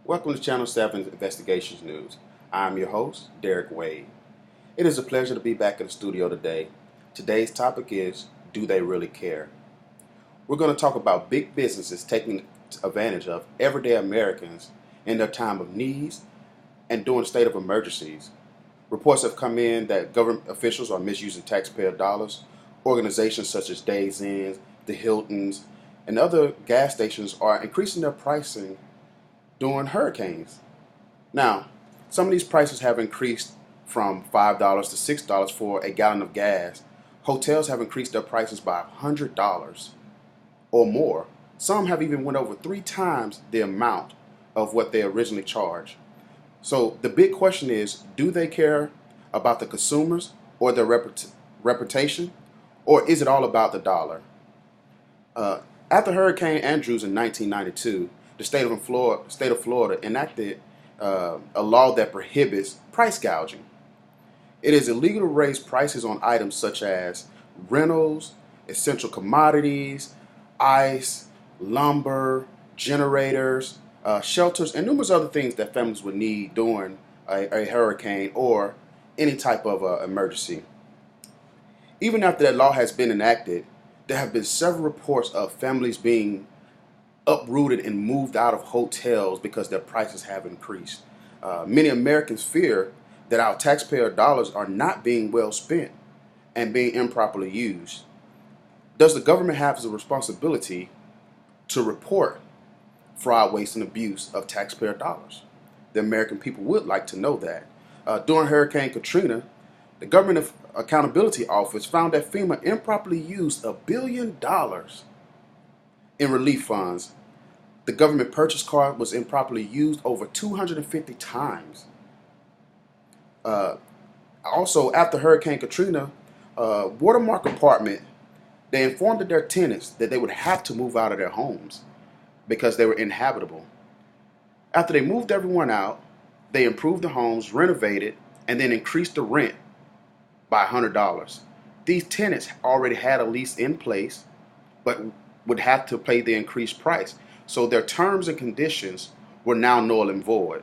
Welcome to Channel 7's Investigations News. I'm your host, Derek Wade. It is a pleasure to be back in the studio today. Today's topic is, do they really care? We're going to talk about big businesses taking advantage of everyday Americans in their time of needs and during state of emergencies. Reports have come in that government officials are misusing taxpayer dollars. Organizations such as Days Inn, the Hiltons, and other gas stations are increasing their pricing during hurricanes. Now, some of these prices have increased from $5 to $6 for a gallon of gas. Hotels have increased their prices by $100 or more. Some have even went over 3 times the amount of what they originally charged. So the big question is, do they care about the consumers or their reputation, or is it all about the dollar? After Hurricane Andrews in 1992, the state of Florida enacted a law that prohibits price gouging. It is illegal to raise prices on items such as rentals, essential commodities, ice, lumber, generators, shelters, and numerous other things that families would need during a hurricane or any type of emergency. Even after that law has been enacted, there have been several reports of families being uprooted and moved out of hotels because their prices have increased. Many Americans fear that our taxpayer dollars are not being well spent and being improperly used. Does the government have the responsibility to report fraud, waste, and abuse of taxpayer dollars? The American people would like to know that. During Hurricane Katrina, the Government Accountability Office found that FEMA improperly used $1 billion in relief funds. The government purchase card was improperly used over 250 times. Also, after Hurricane Katrina, Watermark Apartment, they informed their tenants that they would have to move out of their homes because they were inhabitable. After they moved everyone out, they improved the homes, renovated, and then increased the rent by $100. These tenants already had a lease in place, but would have to pay the increased price. So their terms and conditions were now null and void.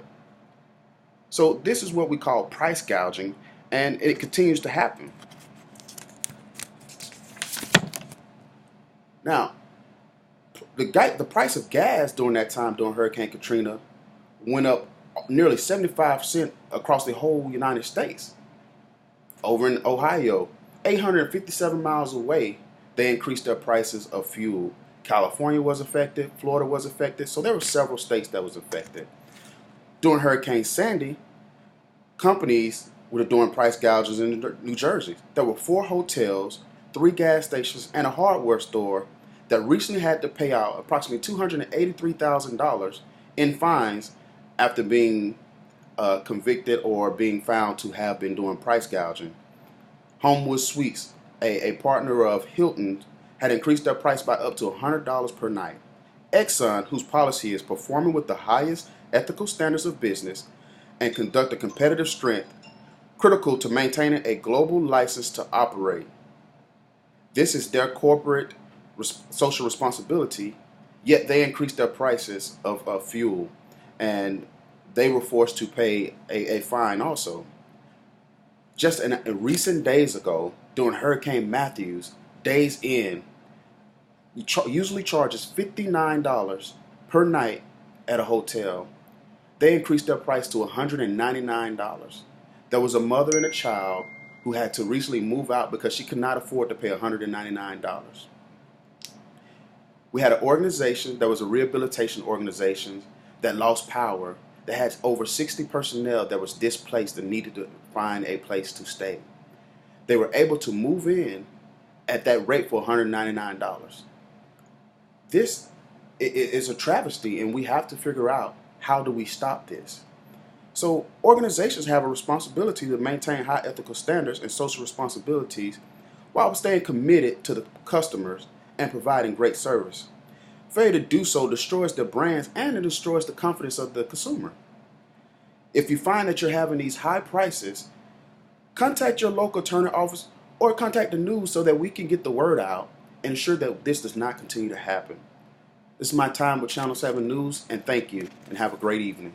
So this is what we call price gouging, and it continues to happen. Now, the price of gas during that time, during Hurricane Katrina, went up nearly 75% across the whole United States. Over in Ohio, 857 miles away, they increased their prices of fuel. California was affected, Florida was affected, so there were several states that was affected. During Hurricane Sandy, companies were doing price gouges in New Jersey. There were 4 hotels, 3 gas stations, and a hardware store that recently had to pay out approximately $283,000 in fines after being convicted or being found to have been doing price gouging. Homewood Suites, a partner of Hilton, had increased their price by up to $100 per night. Exxon, whose policy is performing with the highest ethical standards of business and conduct a competitive strength critical to maintaining a global license to operate. This is their corporate social responsibility, yet they increased their prices of fuel, and they were forced to pay a fine also. Just in recent days ago, during Hurricane Matthews, Days Inn usually charges $59 per night at a hotel. They increased their price to $199. There was a mother and a child who had to recently move out because she could not afford to pay $199. We had an organization that was a rehabilitation organization that lost power, that had over 60 personnel that was displaced and needed to find a place to stay. They were able to move in at that rate for $199. This is a travesty, and we have to figure out, how do we stop this? So organizations have a responsibility to maintain high ethical standards and social responsibilities while staying committed to the customers and providing great service. Failure to do so destroys their brands, and it destroys the confidence of the consumer. If you find that you're having these high prices, contact your local attorney office or contact the news so that we can get the word out and ensure that this does not continue to happen. This is my time with Channel 7 News, and thank you, and have a great evening.